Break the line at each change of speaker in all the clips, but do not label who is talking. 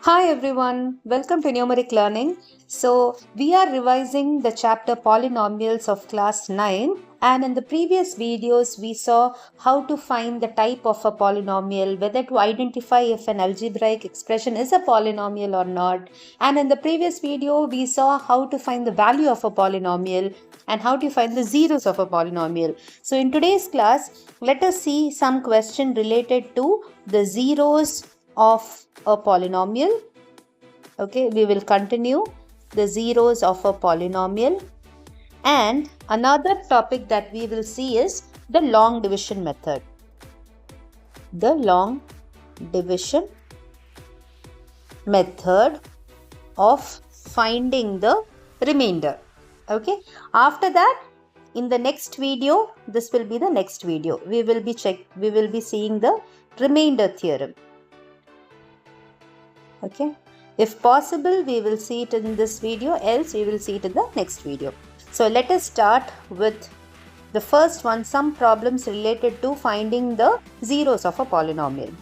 Hi everyone, welcome to Numeriq Learning. So we are revising the chapter Polynomials of class 9, and in the previous videos we saw how to find the type of a polynomial, whether to identify if an algebraic expression is a polynomial or not. And in the previous video we saw how to find the value of a polynomial and how to find the zeros of a polynomial. So in today's class, let us see some question related to the zeros of a polynomial. Okay, we will continue the zeros of a polynomial, and another topic that we will see is the long division method. The long division method of finding the remainder. Okay, after that, in the next video, this will be the next video, we will be seeing the remainder theorem. Okay, if possible we will see it in this video, else we will see it in the next video. So let us start with the first one, some problems related to finding the zeros of a polynomial.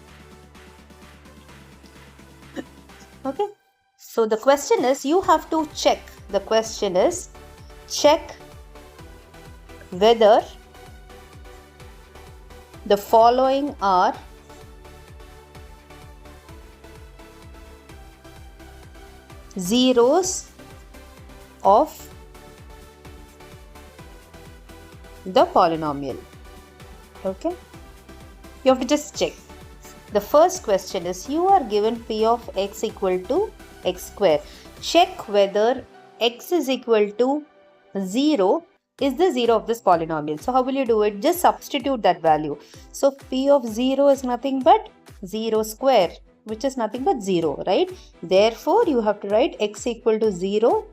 Okay, so the question is, you have to check, the question is check whether the following are zeros of the polynomial. Okay, you have to just check. The first question is, you are given p of x equal to x square. Check whether x is equal to 0 is the 0 of this polynomial. So how will you do it? Just substitute that value. So p of 0 is nothing but 0 square, which is nothing but 0, right? Therefore, you have to write x equal to 0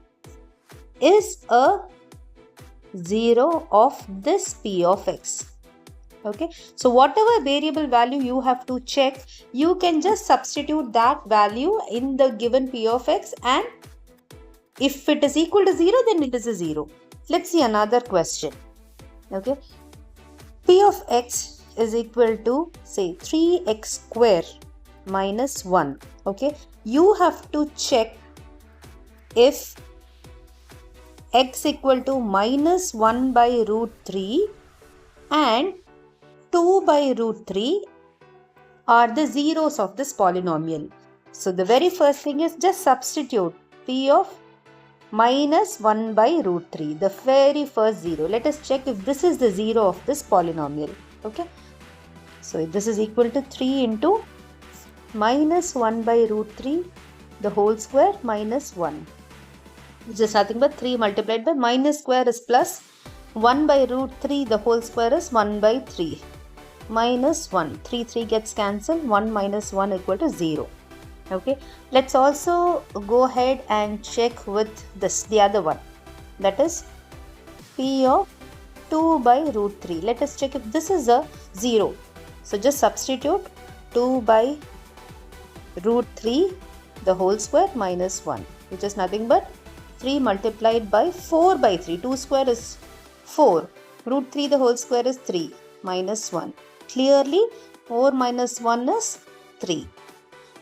is a 0 of this p of x. Okay, so whatever variable value you have to check, you can just substitute that value in the given p of x, and if it is equal to 0, then it is a 0. Let's see another question. Okay, p of x is equal to, say, 3x square minus 1. Okay, you have to check if x equal to minus 1 by root 3 and 2 by root 3 are the zeros of this polynomial. So the very first thing is just substitute p of minus 1 by root 3, the very first 0. Let us check if this is the 0 of this polynomial. Okay, so this is equal to 3 into minus 1 by root 3 the whole square minus 1, which is nothing but 3 multiplied by minus square is plus 1 by root 3 the whole square is 1 by 3 minus 1. 3 gets cancelled, 1 minus 1 equal to 0. Okay, let's also go ahead and check with this, the other one, that is p of 2 by root 3. Let us check if this is a 0. So just substitute 2 by root 3 the whole square minus 1, which is nothing but 3 multiplied by 4 by 3. 2 square is 4. Root 3 the whole square is 3 minus 1. Clearly 4 minus 1 is 3.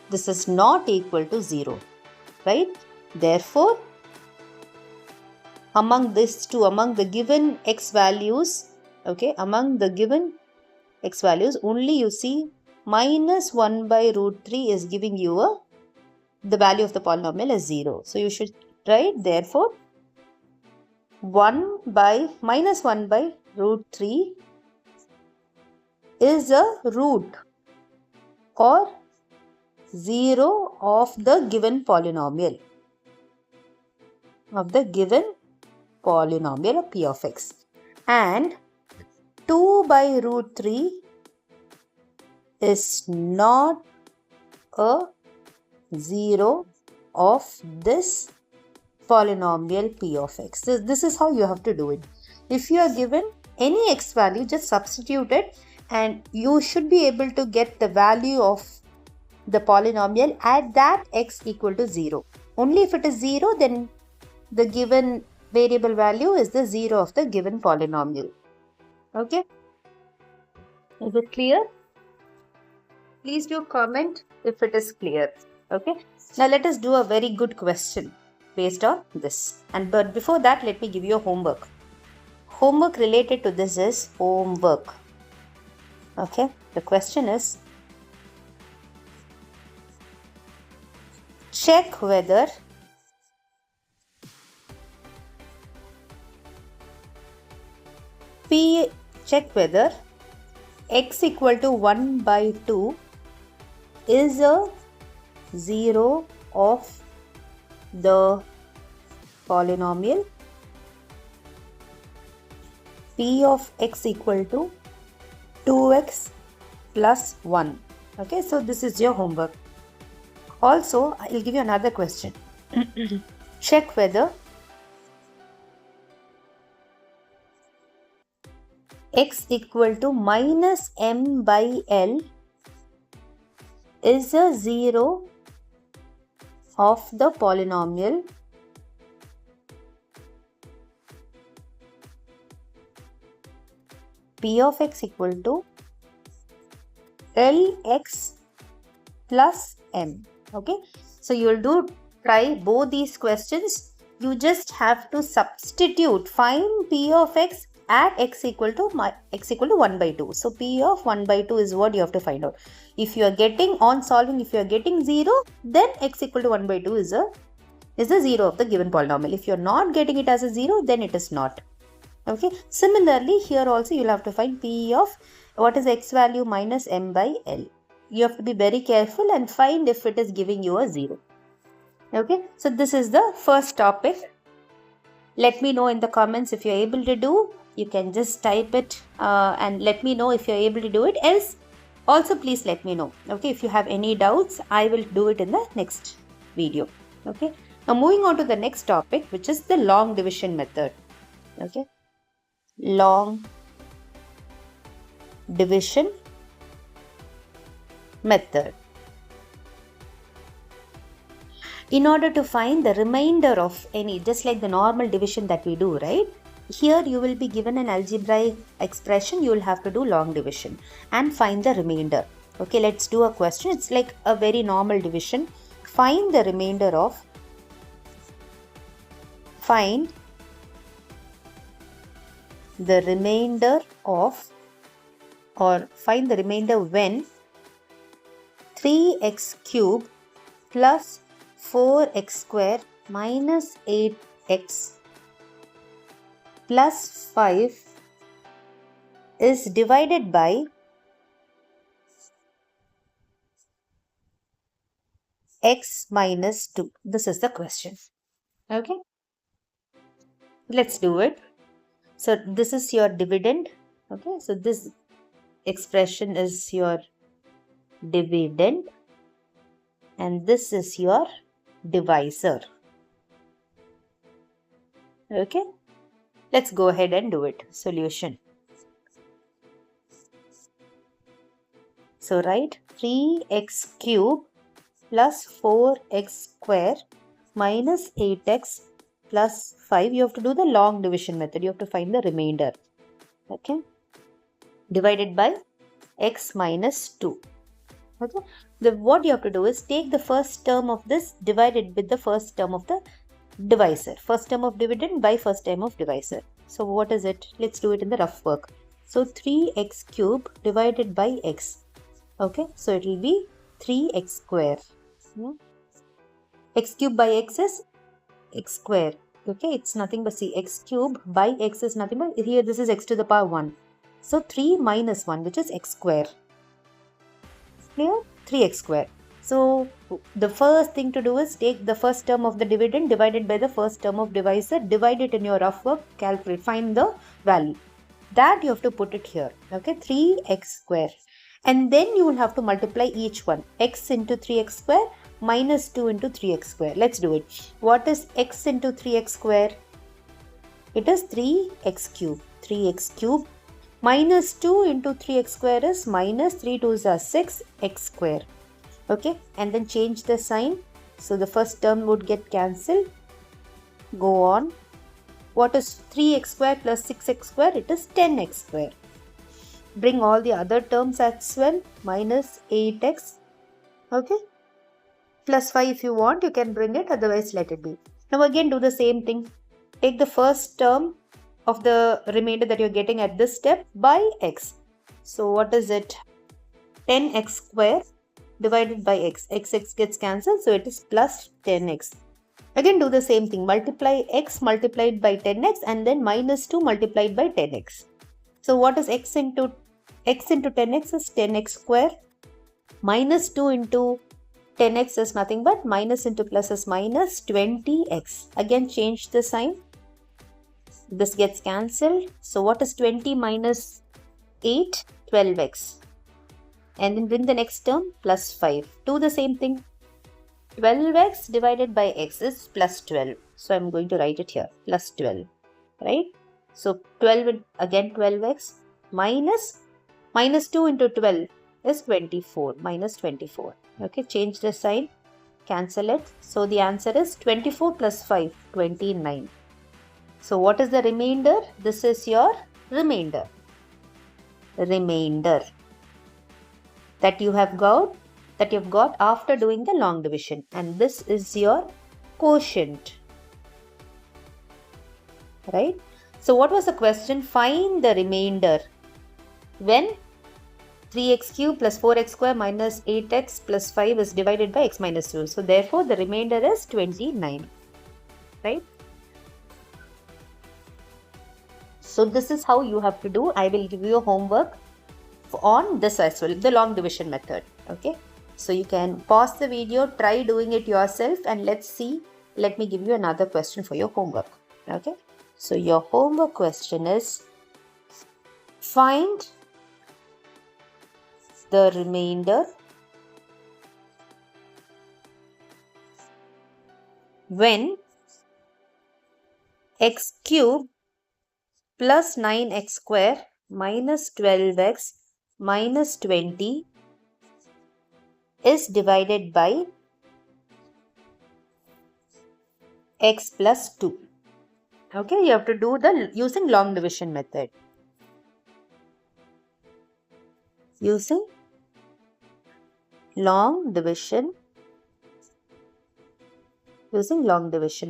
This is not equal to 0, right? Therefore, among these two, among the given x values, okay, among the given x values, only you see minus 1 by root 3 is giving you the value of the polynomial is 0. So you should write, therefore, minus 1 by root 3 is a root or 0 of the given polynomial, p of x, and 2 by root 3 is not a 0 of this polynomial p of x. This is how you have to do it. If you are given any x value, just substitute it and you should be able to get the value of the polynomial at that x equal to 0. Only if it is 0, then the given variable value is the 0 of the given polynomial. Okay, is it clear? Please do comment if it is clear. Okay. Now let us do a very good question based on this. But before that, let me give you a homework. Homework related to this is homework. Okay. The question is, check whether x equal to 1 by 2 is a 0 of the polynomial p of x equal to 2x plus 1. Okay, so this is your homework. Also, I will give you another question. Check whether x equal to minus m by L is a 0 of the polynomial p of x equal to Lx plus m. Okay, so you will try both these questions. You just have to substitute, find p of x at x equal to 1 by 2. So p of 1 by 2 is what you have to find out. If you are getting on solving, if you are getting 0, then x equal to 1 by 2 is a 0 of the given polynomial. If you are not getting it as a 0, then it is not. Okay. Similarly, here also you will have to find p of what is x value minus m by L. You have to be very careful and find if it is giving you a 0. Okay. So this is the first topic. Let me know in the comments if you are able to do. You can just type it and let me know if you are able to do it. Else, also please let me know. Okay. If you have any doubts, I will do it in the next video. Okay. Now moving on to the next topic, which is the long division method. Okay. Long division method. In order to find the remainder of any, just like the normal division that we do, right? Here you will be given an algebraic expression, you will have to do long division and find the remainder. Okay, let's do a question. It's like a very normal division. Find the remainder of, find the remainder when 3x cube plus 4x square minus 8x plus 5 is divided by x minus 2. This is the question. Okay. Let's do it. So this is your dividend. Okay. So this expression is your dividend and this is your divisor. Okay. Let's go ahead and do it. Solution. So write 3x cube plus 4x square minus 8x plus 5. You have to do the long division method. You have to find the remainder. Okay. Divided by x minus 2. Okay. What you have to do is take the first term of this divided with the first term of the divisor. First term of dividend by first term of divisor. So what is it? Let's do it in the rough work. So 3x cube divided by x. Okay. So it will be 3x square. X cube by x is x square. Okay. It's nothing but see x cube by x is nothing but here this is x to the power 1. So 3 minus 1 which is x square. Clear? 3x square. So the first thing to do is take the first term of the dividend divided by the first term of divisor, divide it in your rough work, calculate, find the value. That you have to put it here. Okay, 3x square. And then you will have to multiply each one. X into 3x square minus 2 into 3x square. Let's do it. What is x into 3x square? It is 3x cube. 3x cube minus 2 into 3x square is minus 3 2s are 6 x square. Okay, and then change the sign. So the first term would get cancelled. Go on. What is 3x square plus 6x square? It is 10x square. Bring all the other terms as well. Minus 8x. Okay. plus 5 if you want, you can bring it, otherwise let it be. Now again do the same thing. Take the first term of the remainder that you're getting at this step by x. So what is it? 10x square divided by x. X gets cancelled, so it is plus 10x. Again do the same thing. Multiply x multiplied by 10x and then minus 2 multiplied by 10x. So what is x into 10x is 10x square. Minus 2 into 10x is nothing but minus into plus is minus 20x. Again change the sign. This gets cancelled. So what is 20 minus 8? 12x. And then bring the next term plus 5. Do the same thing. 12x divided by x is plus 12. So I'm going to write it here. Plus 12. Right? So 12 again 12x minus 2 into 12 is 24. Minus 24. Okay, change the sign. Cancel it. So the answer is 24 plus 5. 29. So what is the remainder? This is your remainder. Remainder that you have got after doing the long division, and this is your quotient, right? So what was the question? Find the remainder when 3x cube plus 4x square minus 8x plus 5 is divided by x minus 2. So therefore the remainder is 29, right? So this is how you have to do. I will give you homework on this as well, the long division method. Okay, so you can pause the video, try doing it yourself, and let's see. Let me give you another question for your homework. Okay, so your homework question is find the remainder when x cube plus 9x square minus 12x minus 20 is divided by x plus 2. Okay, you have to do the using long division method. Using long division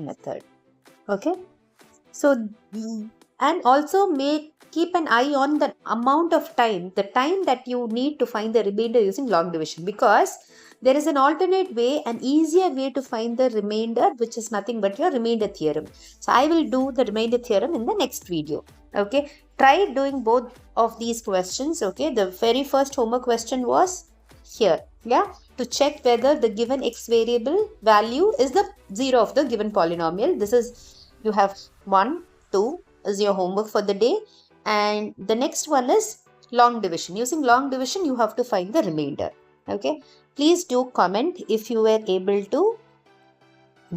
method. Okay, so and also keep an eye on the amount of time, the time that you need to find the remainder using long division, because there is an alternate way, an easier way to find the remainder, which is nothing but your remainder theorem. So I will do the remainder theorem in the next video. Okay, try doing both of these questions. Okay, the very first homework question was here, yeah, to check whether the given x variable value is the 0 of the given polynomial. This is, you have 1, 2 is your homework for the day, and the next one is long division. Using long division you have to find the remainder. Okay, please do comment if you were able to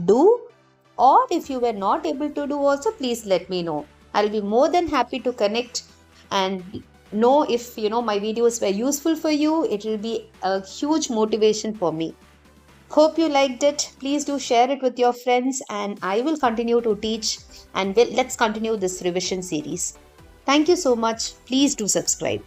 do, or if you were not able to do also, please let me know. I'll be more than happy to connect and know if my videos were useful for you. It will be a huge motivation for me. Hope you liked it. Please do share it with your friends, and I will continue to teach, and let's continue this revision series. Thank you so much. Please do subscribe.